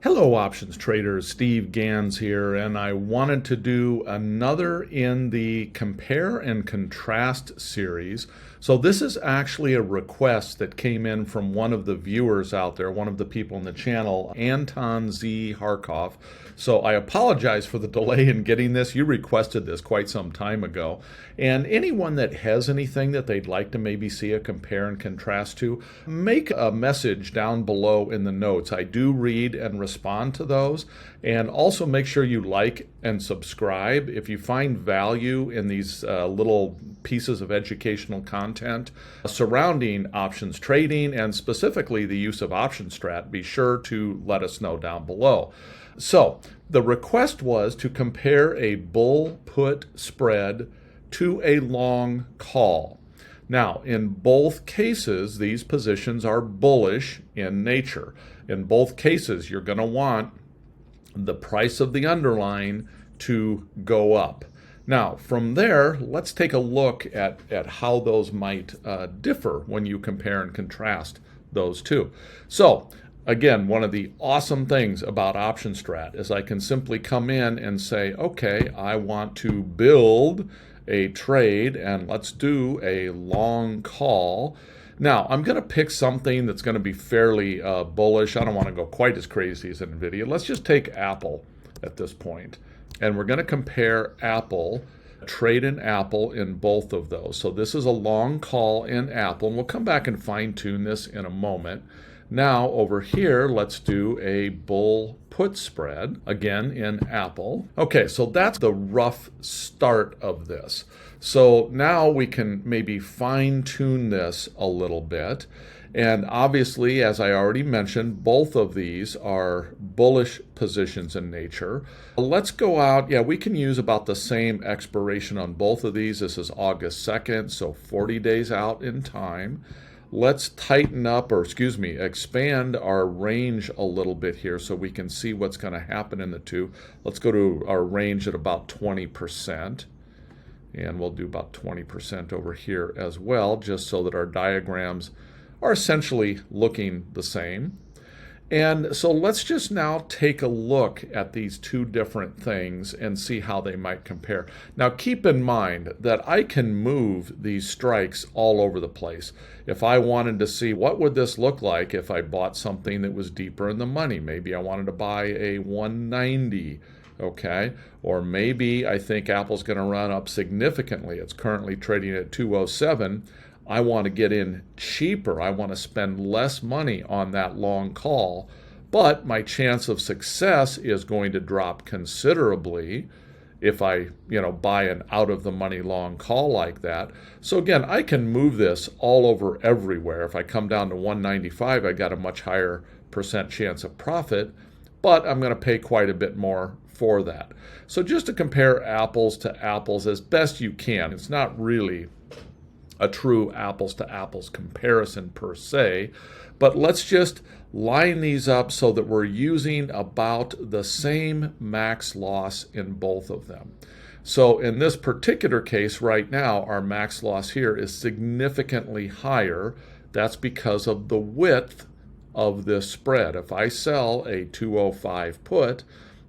Hello, options traders. Steve Gans here, and I wanted to do another in the compare and contrast series. So this is actually a request that came in from one of the viewers out there, one of the people in the channel, Anton Z. Harkov. So I apologize for the delay in getting this. You requested this quite some time ago. And anyone that has anything that they'd like to maybe see a compare and contrast to, make a message down below in the notes. I do read and respond to those. And also make sure you like and subscribe. If you find value in these little pieces of educational content surrounding options trading and specifically the use of option strat, be sure to let us know down below. So the request was to compare a bull put spread to a long call. Now, in both cases, these positions are bullish in nature. In both cases, you're going to want the price of the underlying to go up. Now, from there, let's take a look at how those might differ when you compare and contrast those two. So, again, one of the awesome things about option strat is I can simply come in and say, okay, I want to build a trade and let's do a long call. Now, I'm going to pick something that's going to be fairly bullish. I don't want to go quite as crazy as NVIDIA. Let's just take Apple at this point. And we're going to compare Apple, trade in Apple in both of those. So this is a long call in Apple. And we'll come back and fine tune this in a moment. Now, over here, let's do a bull put spread, again in Apple. Okay, so that's the rough start of this. So now we can maybe fine tune this a little bit. And obviously, as I already mentioned, both of these are bullish positions in nature. Let's go out. Yeah, we can use about the same expiration on both of these. This is August 2nd, so 40 days out in time. Let's tighten up, or excuse me, expand our range a little bit here so we can see what's going to happen in the two. Let's go to our range at about 20%. And we'll do about 20% over here as well, just so that our diagrams are essentially looking the same. And so let's just now take a look at these two different things and see how they might compare. Now keep in mind that I can move these strikes all over the place. If I wanted to see what would this look like if I bought something that was deeper in the money, maybe I wanted to buy a 190, okay? Or maybe I think Apple's going to run up significantly. It's currently trading at 207. I want to get in cheaper. I want to spend less money on that long call, but my chance of success is going to drop considerably if I, buy an out of the money long call like that. So again, I can move this all over everywhere. If I come down to 195, I got a much higher percent chance of profit, but I'm going to pay quite a bit more for that. So just to compare apples to apples as best you can, it's not really a true apples to apples comparison per se, but let's just line these up so that we're using about the same max loss in both of them. So in this particular case right now, our max loss here is significantly higher. That's because of the width of this spread. If I sell a 205 put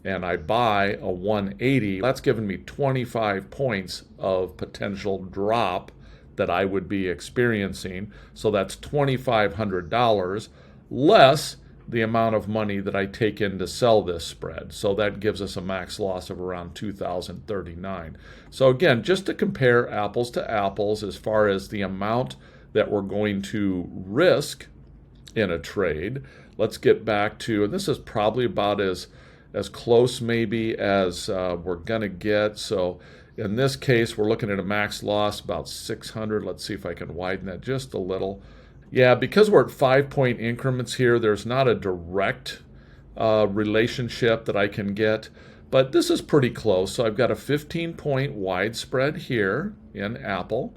and I buy a 180, that's giving me 25 points of potential drop that I would be experiencing. So that's $2,500 less the amount of money that I take in to sell this spread. So that gives us a max loss of around $2,039. So again, just to compare apples to apples as far as the amount that we're going to risk in a trade, let's get back to, and this is probably about as close maybe as we're going to get. So in this case, we're looking at a max loss about 600. Let's see if I can widen that just a little. Yeah, because we're at 5-point increments here, there's not a direct relationship that I can get, but this is pretty close. So I've got a 15-point wide spread here in Apple.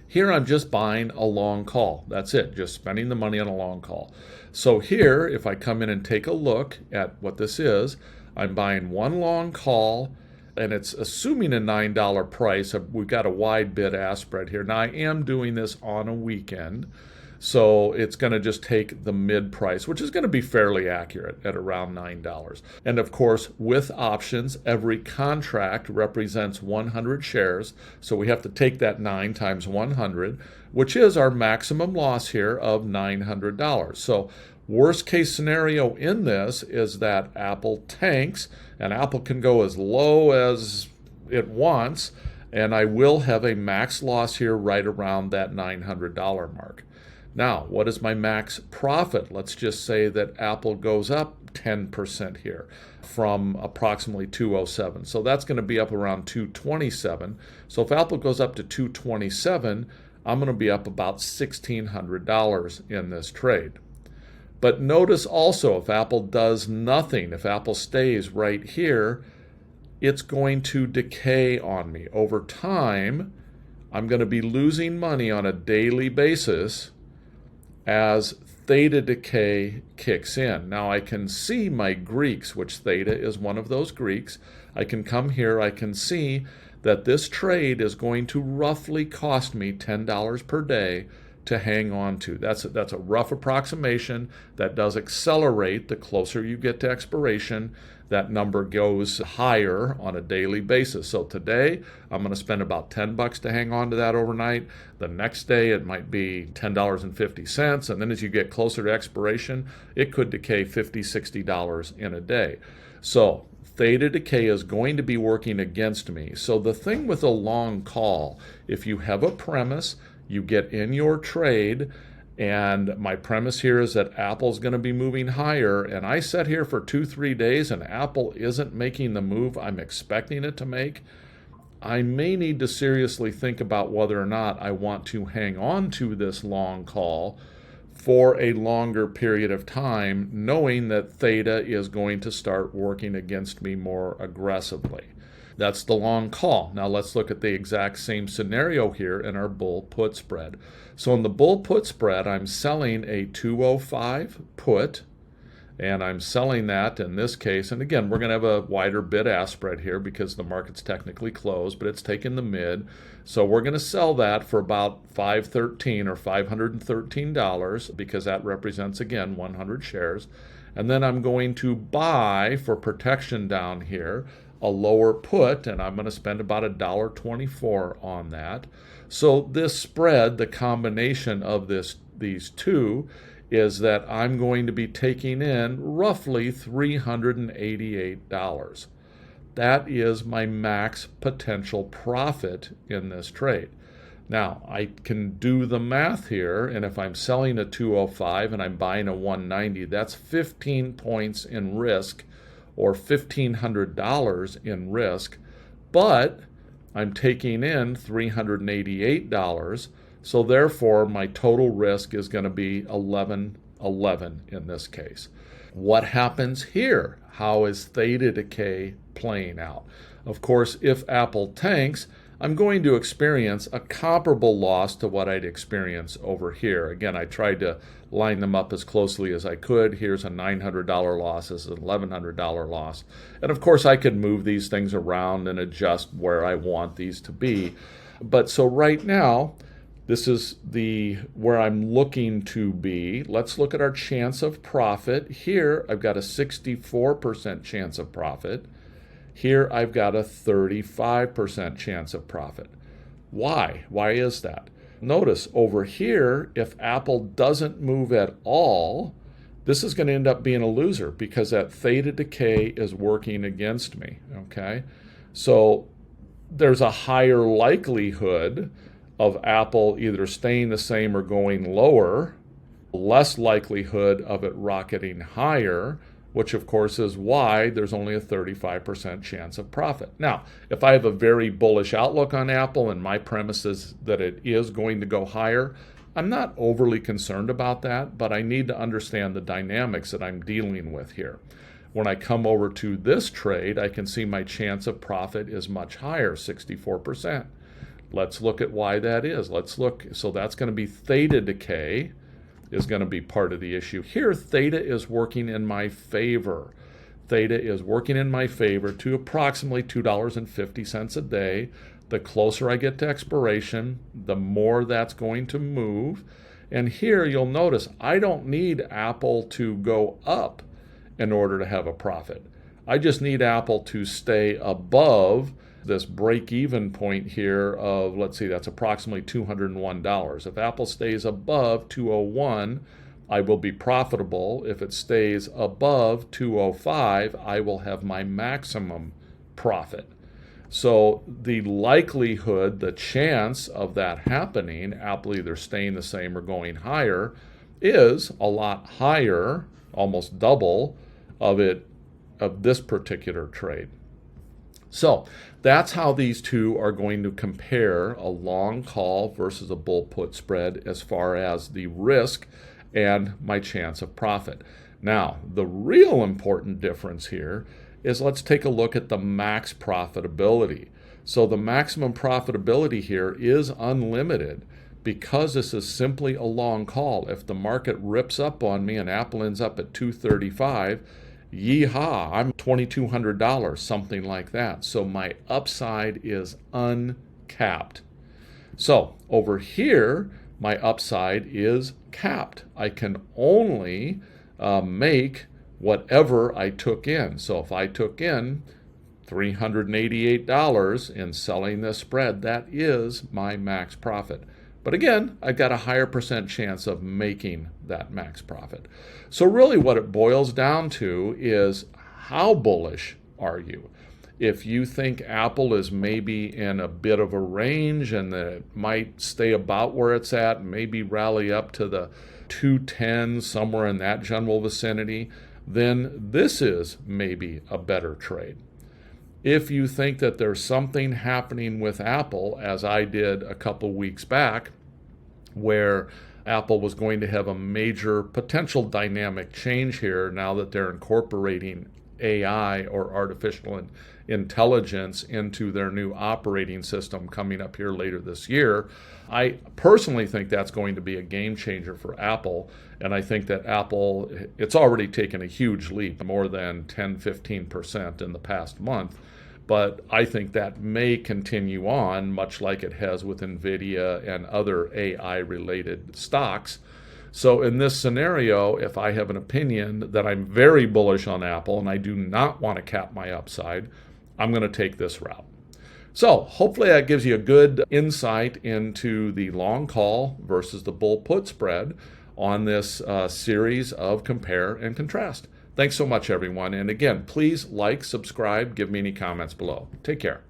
Here I'm just buying a long call. That's it, just spending the money on a long call. So here, if I come in and take a look at what this is, I'm buying one long call, and it's assuming a $9 price. We've got a wide bid-ask spread here. Now, I am doing this on a weekend. So it's going to just take the mid price, which is going to be fairly accurate at around $9. And of course, with options, every contract represents 100 shares. So we have to take that 9 times 100, which is our maximum loss here of $900. So worst case scenario in this is that Apple tanks, and Apple can go as low as it wants, and I will have a max loss here right around that $900 mark. Now, what is my max profit? Let's just say that Apple goes up 10% here from approximately 207. So that's going to be up around 227. So if Apple goes up to 227, I'm going to be up about $1,600 in this trade. But notice also, if Apple does nothing, if Apple stays right here, it's going to decay on me. Over time, I'm going to be losing money on a daily basis as theta decay kicks in. Now I can see my Greeks, which theta is one of those Greeks. I can come here, I can see that this trade is going to roughly cost me $10 per day to hang on to. That's a rough approximation. That does accelerate the closer you get to expiration. That number goes higher on a daily basis. So today, I'm going to spend about $10 to hang on to that overnight. The next day, it might be $10.50. And then as you get closer to expiration, it could decay $50, $60 in a day. So theta decay is going to be working against me. So the thing with a long call, if you have a premise, you get in your trade, and my premise here is that Apple's going to be moving higher, and I sat here for 2-3 days and Apple isn't making the move I'm expecting it to make, I may need to seriously think about whether or not I want to hang on to this long call for a longer period of time, knowing that theta is going to start working against me more aggressively. That's the long call. Now let's look at the exact same scenario here in our bull put spread. So in the bull put spread, I'm selling a 205 put, and I'm selling that in this case. And again, we're going to have a wider bid-ask spread here because the market's technically closed, but it's taking the mid. So we're going to sell that for about $513 or $513 because that represents, again, 100 shares. And then I'm going to buy for protection down here a lower put, and I'm going to spend about $1.24 on that. So this spread, the combination of these two, is that I'm going to be taking in roughly $388. That is my max potential profit in this trade. Now, I can do the math here, and if I'm selling a 205 and I'm buying a 190, that's 15 points in risk, or $1,500 in risk, but I'm taking in $388, so therefore my total risk is going to be $11.11 in this case. What happens here? How is theta decay playing out? Of course, if Apple tanks, I'm going to experience a comparable loss to what I'd experience over here. Again, I tried to line them up as closely as I could. Here's a $900 loss, this is an $1,100 loss. And of course, I could move these things around and adjust where I want these to be. But so right now, this is where I'm looking to be. Let's look at our chance of profit. Here, I've got a 64% chance of profit. Here, I've got a 35% chance of profit. Why? Why is that? Notice over here, if Apple doesn't move at all, this is going to end up being a loser because that theta decay is working against me, okay? So there's a higher likelihood of Apple either staying the same or going lower, less likelihood of it rocketing higher, which of course is why there's only a 35% chance of profit. Now, if I have a very bullish outlook on Apple and my premise is that it is going to go higher, I'm not overly concerned about that, but I need to understand the dynamics that I'm dealing with here. When I come over to this trade, I can see my chance of profit is much higher, 64%. Let's look at why that is. Let's look. So that's going to be theta decay is going to be part of the issue. Here, theta is working in my favor. Theta is working in my favor to approximately $2.50 a day. The closer I get to expiration, the more that's going to move. And here you'll notice I don't need Apple to go up in order to have a profit. I just need Apple to stay above this break-even point here of, let's see, that's approximately $201. If Apple stays above 201, I will be profitable. If it stays above 205, I will have my maximum profit. So the likelihood, the chance of that happening, Apple either staying the same or going higher, is a lot higher, almost double of this particular trade. So that's how these two are going to compare, a long call versus a bull put spread, as far as the risk and my chance of profit. Now, the real important difference here is, let's take a look at the max profitability. So the maximum profitability here is unlimited because this is simply a long call. If the market rips up on me and Apple ends up at 235, yeehaw, I'm $2,200, something like that. So my upside is uncapped. So over here, my upside is capped. I can only make whatever I took in. So if I took in $388 in selling this spread, that is my max profit. But again, I've got a higher percent chance of making that max profit. So really what it boils down to is, how bullish are you? If you think Apple is maybe in a bit of a range and that it might stay about where it's at, maybe rally up to the 210, somewhere in that general vicinity, then this is maybe a better trade. If you think that there's something happening with Apple, as I did a couple weeks back, where Apple was going to have a major potential dynamic change here now that they're incorporating AI, or artificial intelligence, into their new operating system coming up here later this year, I personally think that's going to be a game changer for Apple. And I think that Apple, it's already taken a huge leap, more than 10-15% in the past month. But I think that may continue on, much like it has with NVIDIA and other AI-related stocks. So in this scenario, if I have an opinion that I'm very bullish on Apple and I do not want to cap my upside, I'm going to take this route. So hopefully that gives you a good insight into the long call versus the bull put spread on this series of compare and contrast. Thanks so much, everyone. And again, please like, subscribe, give me any comments below. Take care.